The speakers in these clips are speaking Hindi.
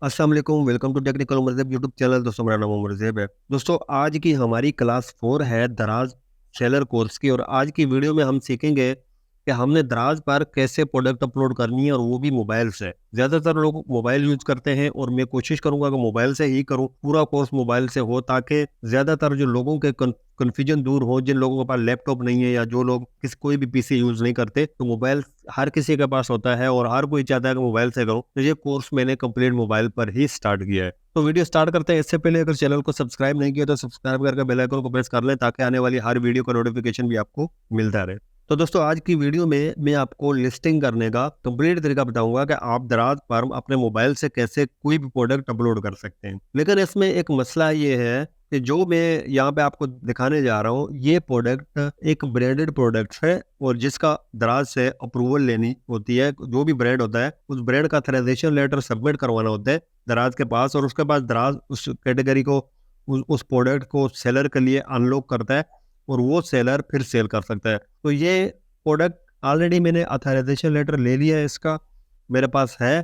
अस्सलाम वालेकुम, welcome to technical Umarzeb YouTube channel. दोस्तों मेरा नाम उमरज़ेब है। दोस्तों आज की हमारी क्लास 4 है दराज सेलर कोर्स की, और आज की वीडियो में हम सीखेंगे कि हमने दराज पर कैसे प्रोडक्ट अपलोड करनी है, और वो भी मोबाइल से। ज़्यादातर लोग मोबाइल यूज़ करते हैं और मैं कोशिश करूंगा कि मोबाइल से ही करूं, पूरा कोर्स मोबाइल से हो, ताकि ज़्यादातर जो लोगों के कन्फ्यूजन दूर हो। जिन लोगों के पास लैपटॉप नहीं है या जो लोग कोई भी पीसी यूज़ नहीं करते, तो मोबाइल हर किसी के पास होता है और हर कोई चाहता है कि मोबाइल से करूं। तो ये कोर्स मैंने कंप्लीट मोबाइल पर ही स्टार्ट किया है। तो वीडियो स्टार्ट करते हैं। इससे पहले अगर चैनल को सब्सक्राइब नहीं किया तो सब्सक्राइब करके बेल आइकन को प्रेस कर लें, ताकि आने वाली हर वीडियो का नोटिफिकेशन भी आपको मिलता रहे। तो दोस्तों आज की वीडियो में मैं आपको लिस्टिंग करने का कंप्लीट तरीका बताऊंगा कि आप दराज पर अपने मोबाइल से कैसे कोई भी प्रोडक्ट अपलोड कर सकते हैं। लेकिन इसमें एक मसला ये है कि जो मैं यहाँ पे आपको दिखाने जा रहा हूँ, ये प्रोडक्ट एक ब्रांडेड प्रोडक्ट है, और जिसका दराज से अप्रूवल लेनी होती है। जो भी ब्रांड होता है उस ब्रांड का ऑथराइजेशन लेटर सबमिट करवाना होता है दराज के पास, और उसके बाद दराज उस कैटेगरी को उस प्रोडक्ट को सेलर के लिए अनलॉक करता है, और वो सेलर फिर सेल कर सकता है। तो ये प्रोडक्ट ऑलरेडी मैंने ऑथराइजेशन लेटर ले लिया है, इसका मेरे पास है।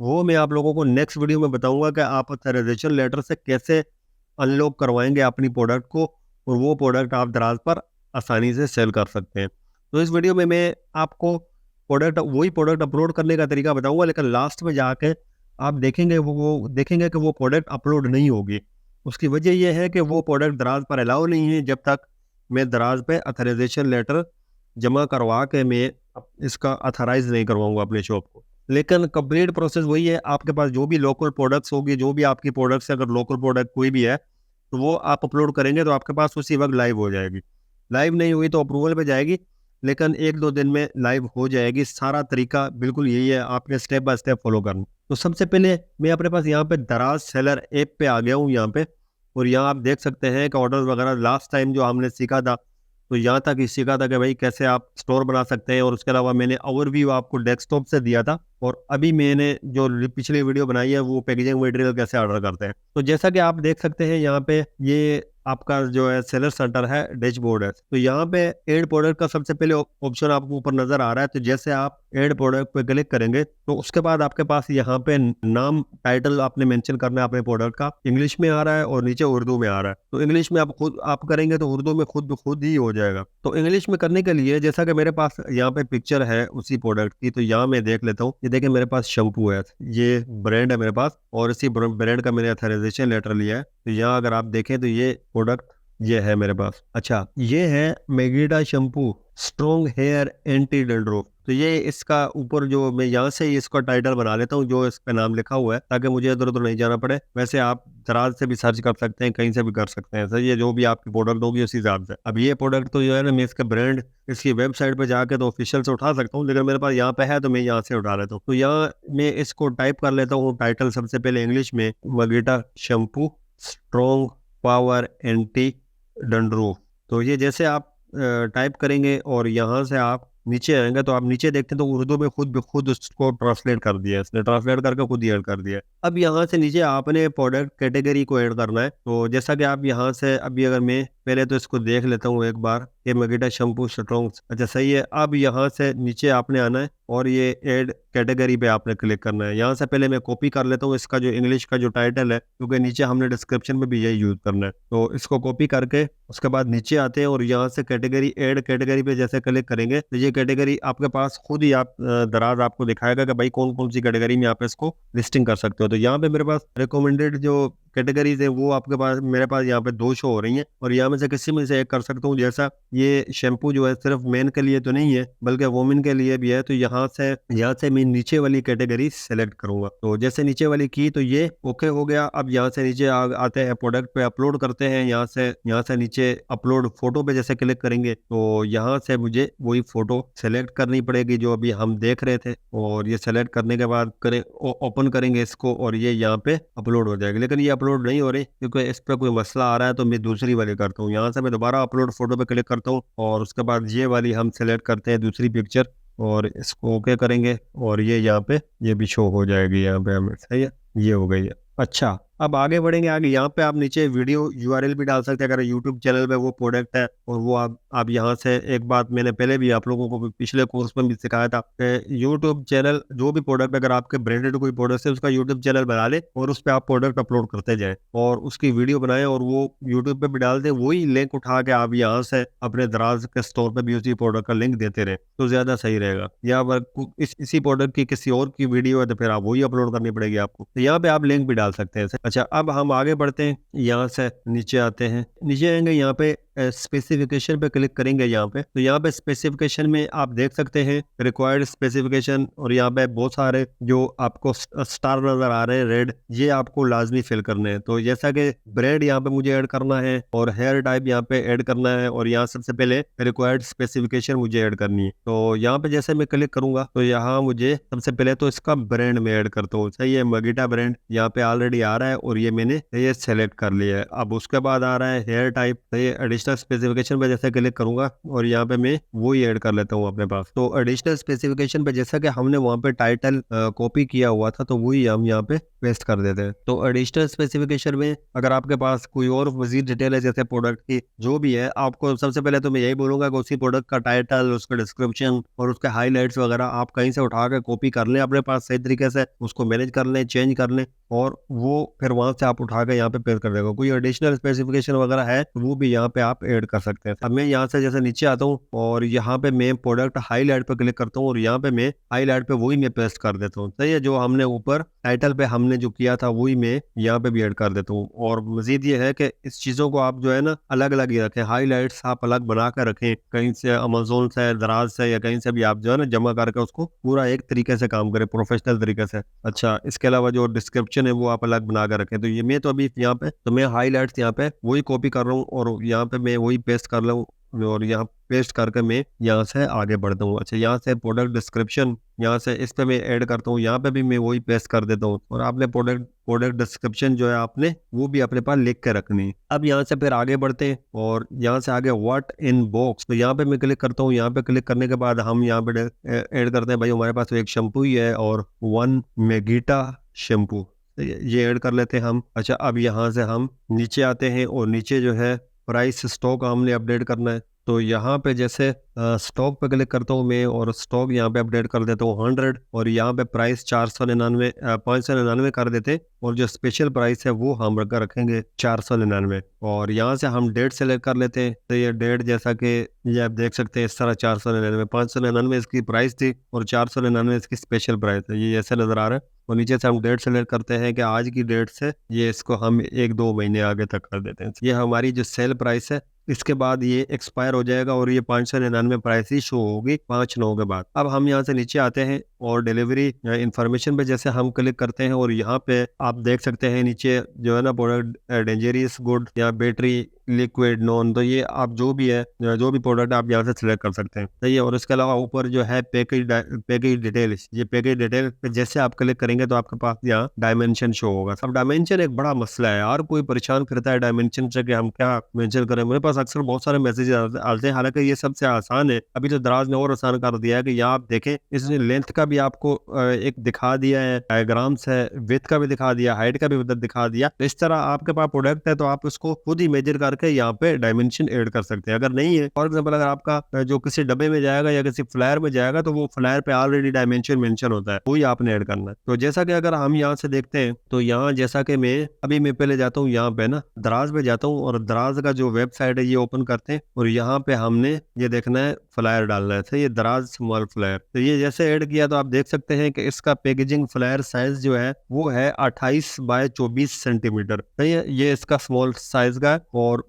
वो मैं आप लोगों को नेक्स्ट वीडियो में बताऊंगा कि आप ऑथराइजेशन लेटर से कैसे अनलॉक करवाएंगे अपनी प्रोडक्ट को, और वो प्रोडक्ट आप दराज पर आसानी से सेल कर सकते हैं। तो इस वीडियो में मैं आपको वही प्रोडक्ट अपलोड करने का तरीका बताऊंगा, लेकिन लास्ट में जाके आप देखेंगे वो देखेंगे कि वो प्रोडक्ट अपलोड नहीं होगी। उसकी वजह यह है कि वो प्रोडक्ट दराज पर अलाउ नहीं है, जब तक मैं दराज पे ऑथराइजेशन लेटर जमा करवा के मैं इसका ऑथराइज नहीं करवाऊंगा अपने शॉप को। लेकिन कंप्लीट प्रोसेस वही है। आपके पास जो भी लोकल प्रोडक्ट्स होगी, जो भी आपकी प्रोडक्ट्स, अगर लोकल प्रोडक्ट कोई भी है तो वो आप अपलोड करेंगे तो आपके पास उसी वक्त लाइव हो जाएगी। लाइव नहीं हुई तो अप्रूवल पे जाएगी, लेकिन 1-2 दिन में लाइव हो जाएगी। सारा तरीका बिल्कुल यही है, आपने स्टेप बाय स्टेप फॉलो करना। तो सबसे पहले मैं अपने पास यहाँ पे दराज सेलर ऐप पे आ गया हूँ यहाँ पे, और यहाँ आप देख सकते हैं कि ऑर्डर वगैरह लास्ट टाइम जो हमने सीखा था, तो यहाँ तक ही सीखा था कि भाई कैसे आप स्टोर बना सकते हैं, और उसके अलावा मैंने ओवरव्यू आपको डेस्कटॉप से दिया था, और अभी मैंने जो पिछली वीडियो बनाई है वो पैकेजिंग मटेरियल कैसे ऑर्डर करते हैं। तो जैसा कि आप देख सकते हैं यहाँ पे ये आपका जो है सेलर सेंटर है, डैशबोर्ड है। तो यहाँ पे एड प्रोडक्ट का सबसे पहले ऑप्शन आपको ऊपर नजर आ रहा है। तो जैसे आप एड प्रोडक्ट पे क्लिक करेंगे तो उसके बाद आपके पास यहाँ पे नाम, टाइटल आपने मेंशन करना है अपने प्रोडक्ट का। इंग्लिश में आ रहा है और नीचे उर्दू में आ रहा है। तो इंग्लिश में आप करेंगे तो उर्दू में खुद ही हो जाएगा। तो इंग्लिश में करने के लिए, जैसा कि मेरे पास यहाँ पे पिक्चर है उसी प्रोडक्ट की, तो यहाँ मैं देख लेता हूँ। ये देखिए मेरे पास शैम्पू है, ये ब्रांड है मेरे पास, और इसी ब्रांड का मैंने ऑथराइजेशन लेटर लिया है। तो यहाँ अगर आप देखें तो ये प्रोडक्ट ये है मेरे पास। अच्छा, ये है मेगिडा shampoo strong hair anti dandruff. तो ये इसका ऊपर जो मैं यहाँ से ही इसका टाइटल बना लेता हूँ, जो इस पे नाम लिखा हुआ है, ताकि मुझे इधर उधर नहीं जाना पड़े। वैसे आप दराज से भी सर्च कर सकते हैं, कहीं से भी कर सकते हैं। सही है, जो भी आपकी प्रोडक्ट होगी उसी हिसाब से। अब ये प्रोडक्ट तो जो है ना, मैं इसका ब्रांड इसकी वेबसाइट पे जाके तो ऑफिशियल से उठा सकता हूँ, लेकिन मेरे पास यहाँ पे है तो मैं यहाँ से उठा लेता हूँ। तो यहाँ मैं इसको टाइप कर लेता हूँ टाइटल सबसे पहले इंग्लिश में, मेगिडा शैम्पू स्ट्रॉन्ग पावर एंटी डंड्रूफ। तो ये जैसे आप टाइप करेंगे और यहाँ से आप नीचे आएंगे तो आप नीचे देखते हैं तो उर्दू में खुद उसको ट्रांसलेट कर दिया है इसने, ट्रांसलेट करके खुद ही ऐड कर दिया है। अब यहाँ से नीचे आपने प्रोडक्ट कैटेगरी को ऐड करना है। तो जैसा कि आप यहाँ से अभी, अगर मैं पहले तो इसको देख लेता हूँ एक बार, ये मेगिडा शैम्पू स्ट्रॉन्ग। अच्छा सही है। अब यहाँ से नीचे आपने आना है और ये ऐड कैटेगरी पे आपने क्लिक करना है। यहाँ से पहले मैं कॉपी कर लेता हूँ इसका जो इंग्लिश का जो टाइटल है, क्योंकि नीचे हमने डिस्क्रिप्शन में भी यही यूज करना है। तो इसको कॉपी करके उसके बाद नीचे आते हैं और यहाँ से कैटेगरी, ऐड कैटेगरी पे जैसे क्लिक करेंगे तो ये कैटेगरी आपके पास खुद ही आप दराज आपको दिखाएगा कि भाई कौन कौन सी कैटेगरी में आप इसको लिस्टिंग कर सकते हो। तो यहाँ पे मेरे पास रिकमेंडेड जो कैटेगरीज है वो आपके पास, मेरे पास यहाँ पे 2 शो हो रही हैं, और यहाँ में से किसी में से एक कर सकता हूँ। जैसा ये शैम्पू जो है सिर्फ मेन के लिए तो नहीं है, बल्कि वुमेन के लिए भी है। तो यहाँ से मैं नीचे वाली कैटेगरी सेलेक्ट करूंगा। तो जैसे नीचे वाली की तो ये ओके हो गया। अब यहाँ से नीचे आते हैं, प्रोडक्ट पे अपलोड करते हैं। यहाँ से नीचे अपलोड फोटो पे जैसे क्लिक करेंगे तो यहाँ से मुझे वही फोटो सेलेक्ट करनी पड़ेगी जो अभी हम देख रहे थे, और ये सेलेक्ट करने के बाद ओपन करेंगे इसको और ये यहाँ पे अपलोड हो जाएगी। लेकिन ये अपलोड नहीं हो रही क्योंकि इस पर कोई मसला आ रहा है, तो मैं दूसरी वाली करता हूँ। यहाँ से मैं दोबारा अपलोड फोटो पे क्लिक करता हूँ और उसके बाद ये वाली हम सेलेक्ट करते हैं, दूसरी पिक्चर, और इसको ओके करेंगे और ये यहाँ पे ये भी शो हो जाएगी यहाँ पे हमें। सही है, ये हो गई है। अच्छा, अब आगे बढ़ेंगे। आगे यहाँ पे आप नीचे वीडियो यूआरएल भी डाल सकते हैं अगर यूट्यूब चैनल पे वो प्रोडक्ट है, और वो आप यहाँ से, एक बात मैंने पहले भी आप लोगों को पिछले कोर्स में भी सिखाया था कि यूट्यूब चैनल जो भी प्रोडक्ट, अगर आपके ब्रांडेड कोई प्रोडक्ट है उसका यूट्यूब चैनल बना ले और उस पर आप प्रोडक्ट अपलोड करते जाए और उसकी वीडियो बनाए और वो यूट्यूब पे भी डाल दे, वही लिंक उठा के आप यहाँ से अपने दराज के स्टोर पे भी उसी प्रोडक्ट का लिंक देते रहे तो ज्यादा सही रहेगा। या अगर इसी प्रोडक्ट की किसी और की वीडियो है तो फिर आप वही अपलोड करनी पड़ेगी आपको, तो यहाँ पे आप लिंक भी डाल सकते हैं। अच्छा, अब हम आगे बढ़ते हैं, यहाँ से नीचे आते हैं। नीचे आएंगे, यहाँ पे स्पेसिफिकेशन पे क्लिक करेंगे यहाँ पे, तो यहाँ पे स्पेसिफिकेशन में आप देख सकते हैं रिक्वायर्ड स्पेसिफिकेशन, और यहाँ पे बहुत सारे जो आपको स्टार नजर आ रहे हैं रेड, ये आपको लाजमी फिल करने हैं। तो जैसा कि ब्रांड यहाँ पे मुझे ऐड करना है और हेयर टाइप यहाँ पे ऐड करना है, और यहाँ सबसे पहले रिक्वायर्ड स्पेसिफिकेशन मुझे ऐड करनी है। तो यहाँ पे जैसे मैं क्लिक करूंगा तो यहाँ मुझे सबसे पहले तो इसका ब्रांड में ऐड करता हूँ। सही है, मगीटा ब्रांड यहाँ पे ऑलरेडी आ रहा है और ये मैंने ये सेलेक्ट कर लिया है। अब उसके बाद आ रहा है हेयर टाइप, तो ये एडिशनल स्पेसिफिकेशन पे जैसे क्लिक करूंगा और यहाँ पे मैं वही ऐड कर लेता हूँ अपने पास। तो एडिशनल स्पेसिफिकेशन पे जैसा कि हमने वहाँ पे टाइटल कॉपी किया हुआ था तो वही हम यहाँ पे पेस्ट कर देते हैं। तो एडिशनल स्पेसिफिकेशन में अगर आपके पास कोई और मजीद डिटेल है जैसे प्रोडक्ट की जो भी है, आपको सबसे पहले तो मैं यही बोलूंगा कि उसी प्रोडक्ट का टाइटल, उसका डिस्क्रिप्शन और उसके हाईलाइट्स वगैरह आप कहीं से उठा के कॉपी कर लें अपने पास, सही तरीके से उसको मैनेज कर लें, चेंज कर लें, और वो फिर वहां से आप उठा के यहाँ पे पेस्ट कर देगा। कोई एडिशनल स्पेसिफिकेशन वगैरह है वो भी यहाँ पे आप ऐड कर सकते हैं। अब मैं यहाँ से जैसे नीचे आता हूँ और यहाँ पे मैं प्रोडक्ट हाईलाइट पे क्लिक करता हूँ और यहाँ पे मैं हाईलाइट पे वही मैं पेस्ट कर देता हूँ। सही है, जो हमने ऊपर टाइटल पे हमने जो किया था वही मैं यहाँ पे भी ऐड कर देता हूँ। और मजीद ये है कि इस चीजों को आप जो है ना अलग अलग ही रखें, हाईलाइट्स आप अलग बना कर रखें, कहीं से अमेजोन से, दराज से या कहीं से भी आप जो है ना जमा करके उसको पूरा एक तरीके से काम करें, प्रोफेशनल तरीके से। अच्छा, इसके अलावा जो डिस्क्रिप्शन है वो आप अलग बना कर रखें। तो ये मैं तो अभी यहाँ पे तो मैं हाईलाइट्स यहाँ पे वही कॉपी कर रहा हूँ और यहाँ पे मैं वही पेस्ट कर रहा हूँ और यहाँ पेस्ट करके मैं यहाँ से आगे बढ़ता हूँ। अच्छा, यहाँ से प्रोडक्ट डिस्क्रिप्शन यहाँ से इस पे मैं ऐड करता हूँ, यहाँ पे भी मैं वही पेस्ट कर देता हूँ और आपने प्रोडक्ट डिस्क्रिप्शन जो है आपने वो भी अपने पास लिख के रखनी है। अब यहाँ से फिर आगे बढ़ते हैं और यहाँ से आगे व्हाट इन बॉक्स, तो यहाँ पे मैं क्लिक करता हूँ। यहाँ पे क्लिक करने के बाद हम यहाँ पे ऐड करते हैं, भाई हमारे पास तो एक शैम्पू ही है और 1 मेगीटा शैम्पू, ये ऐड कर लेते हैं हम। अच्छा, अब यहाँ से हम नीचे आते हैं और नीचे जो है प्राइस स्टॉक हमने अपडेट करना है। तो यहाँ पे जैसे स्टॉक पे क्लिक करता हूँ मैं और स्टॉक यहाँ पे अपडेट कर देता हूँ 100, और यहाँ पे प्राइस 499 599 कर देते, और जो स्पेशल प्राइस है वो हम रखेंगे 499। और यहाँ से हम डेट सेलेक्ट कर लेते हैं। तो ये डेट जैसा कि ये आप देख सकते हैं इस तरह 499, 599 इसकी प्राइस थी और 499 इसकी स्पेशल प्राइस है, ये ऐसे नजर आ रहा है। और नीचे से हम डेट सेलेक्ट करते हैं कि आज की डेट से ये इसको हम 1-2 महीने आगे तक कर देते हैं। ये हमारी जो सेल प्राइस है, इसके बाद ये एक्सपायर हो जाएगा और ये 599 प्राइस ही शो होगी 5/9 के बाद। अब हम यहाँ से नीचे आते हैं और डिलीवरी इंफॉर्मेशन पे जैसे हम क्लिक करते हैं और यहाँ पे आप देख सकते हैं नीचे जो है ना प्रोडक्ट डेंजरियस गुड या बैटरी लिक्विड नॉन, तो ये आप जो भी है जो भी प्रोडक्ट आप यहाँ से सिलेक्ट कर सकते हैं। सही है, और इसके अलावा ऊपर जो है पैकेज डिटेल, ये पैकेज डिटेल पे जैसे आप क्लिक करेंगे तो आपके पास यहाँ डायमेंशन शो होगा। अब डायमेंशन एक बड़ा मसला है यार, कोई परेशान करता है डायमेंशन से कि हम क्या मेंशन करें। मेरे पास अक्सर बहुत सारे मैसेज आते हैं, हालांकि ये सबसे आसान है। अभी तो दराज ने और आसान कर दिया है कि यहाँ आप देखें इसने लेंथ का भी आपको एक दिखा दिया है, डायग्राम्स है, विड्थ का भी दिखा दिया, हाइट का भी दिखा दिया। तो इस तरह आपके पास प्रोडक्ट है तो आप उसको खुद ही मेजर करके यहाँ पे डायमेंशन ऐड कर सकते हैं। अगर नहीं है, फॉर एग्जांपल अगर आपका जो किसी डब्बे में जाएगा या किसी फ्लायर में जाएगा तो वो फ्लायर पे ऑलरेडी डायमेंशन मेंशन होता है, वही आपने ऐड करना है। तो जैसा कि अगर हम यहाँ से देखते हैं तो यहाँ जैसा कि मैं पहले जाता हूँ यहाँ पे ना दराज में जाता हूँ और दराज का जो वेबसाइट है ये ओपन करते हैं और यहाँ पे हमने ये देखना है फ्लायर डालना है। तो ये दराज स्मॉल फ्लायर, तो ये जैसे ऐड किया तो आप देख सकते हैं कि इसका पैकेजिंग फ्लायर साइज जो है वो है 28x24 सेंटीमीटर। सही है, ये इसका स्मॉल साइज का है और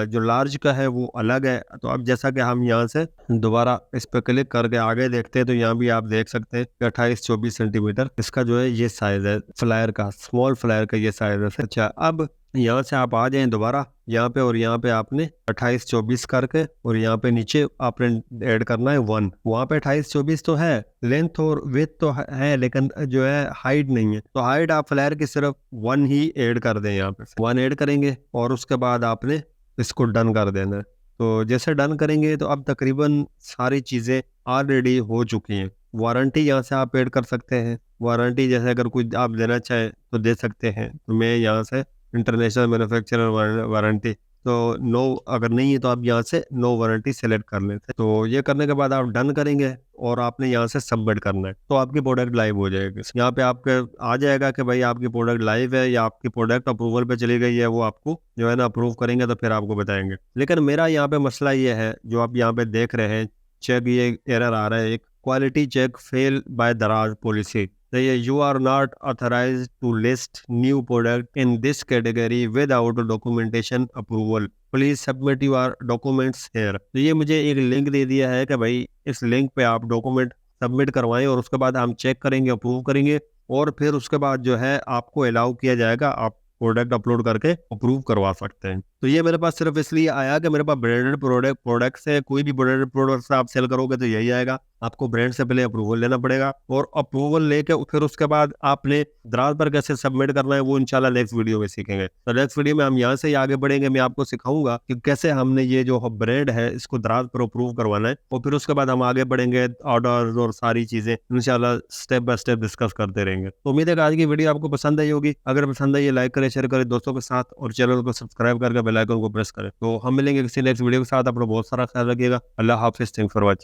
जो लार्ज का है वो अलग है। तो अब जैसा कि हम यहाँ से दोबारा इस पे क्लिक करके आगे देखते हैं तो यहाँ भी आप देख सकते हैं कि 28-24 सेंटीमीटर इसका जो है ये साइज है फ्लायर का, स्मॉल फ्लायर का ये साइज है। अच्छा, अब यहाँ से आप आ जाएं दोबारा यहाँ पे और यहाँ पे आपने 28-24 करके और यहाँ पे नीचे आपने ऐड करना है 1। वहाँ पे 28-24 तो है, लेंथ और विड्थ तो है लेकिन जो है हाइट नहीं है। तो हाइट आप फ्लायर की सिर्फ 1 ही ऐड कर दें, यहाँ पे 1 ऐड करेंगे और उसके बाद आपने इसको डन कर देना है। तो जैसे डन करेंगे तो अब तकरीबन सारी चीज़ें ऑलरेडी हो चुकी हैं। वारंटी यहाँ से आप ऐड कर सकते हैं। वारंटी जैसे अगर कुछ आप देना चाहें तो दे सकते हैं। तो मैं यहाँ से इंटरनेशनल मैन्युफैक्चरर वारंटी, तो नो अगर नहीं है तो आप यहाँ से नो वारंटी सेलेक्ट कर लेते हैं। तो ये करने के बाद आप डन करेंगे और आपने यहाँ से सबमिट करना है, तो आपकी प्रोडक्ट लाइव हो जाएगी। यहाँ पे आपके आ जाएगा कि भाई आपकी प्रोडक्ट लाइव है या आपकी प्रोडक्ट अप्रूवल पे चली गई है, वो आपको जो है ना अप्रूव करेंगे तो फिर आपको बताएंगे। लेकिन मेरा यहाँ पे मसला ये है, जो आप यहाँ पे देख रहे हैं चेक, ये एरर आ रहा है एक, क्वालिटी चेक फेल बाय दराज policy. You are not authorized to list new product in this category without documentation approval. Please submit your documents here. तो ये मुझे एक लिंक दे दिया है कि भाई इस लिंक पे आप डॉक्यूमेंट सबमिट करवाएं और उसके बाद हम चेक करेंगे, अप्रूव करेंगे और फिर उसके बाद जो है आपको अलाउ किया जाएगा, आप प्रोडक्ट अपलोड करके अप्रूव करवा सकते हैं। तो ये मेरे पास सिर्फ इसलिए आया कि मेरे पास ब्रांडेड प्रोडक्ट से, कोई भी ब्रांडेड प्रोडक्ट से आप सेल करोगे तो यही आएगा। आपको ब्रांड से पहले अप्रूवल लेना पड़ेगा और अप्रूवल लेके फिर उसके बाद आपने दराज पर कैसे सबमिट करना है वो इंशाल्लाह नेक्स्ट वीडियो में सीखेंगे। तो नेक्स्ट वीडियो में हम यहाँ से ही आगे बढ़ेंगे। मैं आपको सिखाऊंगा कि कैसे हमने ये जो ब्रांड है इसको दराज पर अप्रूव करवाना है और फिर उसके बाद हम आगे बढ़ेंगे, ऑर्डर और सारी चीजें इंशाल्लाह स्टेप बाय स्टेप डिस्कस करते रहेंगे। तो उम्मीद है कि आज की वीडियो आपको पसंद आई होगी। अगर पसंद आई लाइक करें, शेयर करें दोस्तों के साथ और चैनल को सब्सक्राइब करके बेल आइकन को प्रेस करें। तो हम मिलेंगे किसी नेक्स्ट वीडियो के साथ। अपना बहुत सारा ख्याल रखिएगा। अल्लाह हाफिज। Thanks for watching.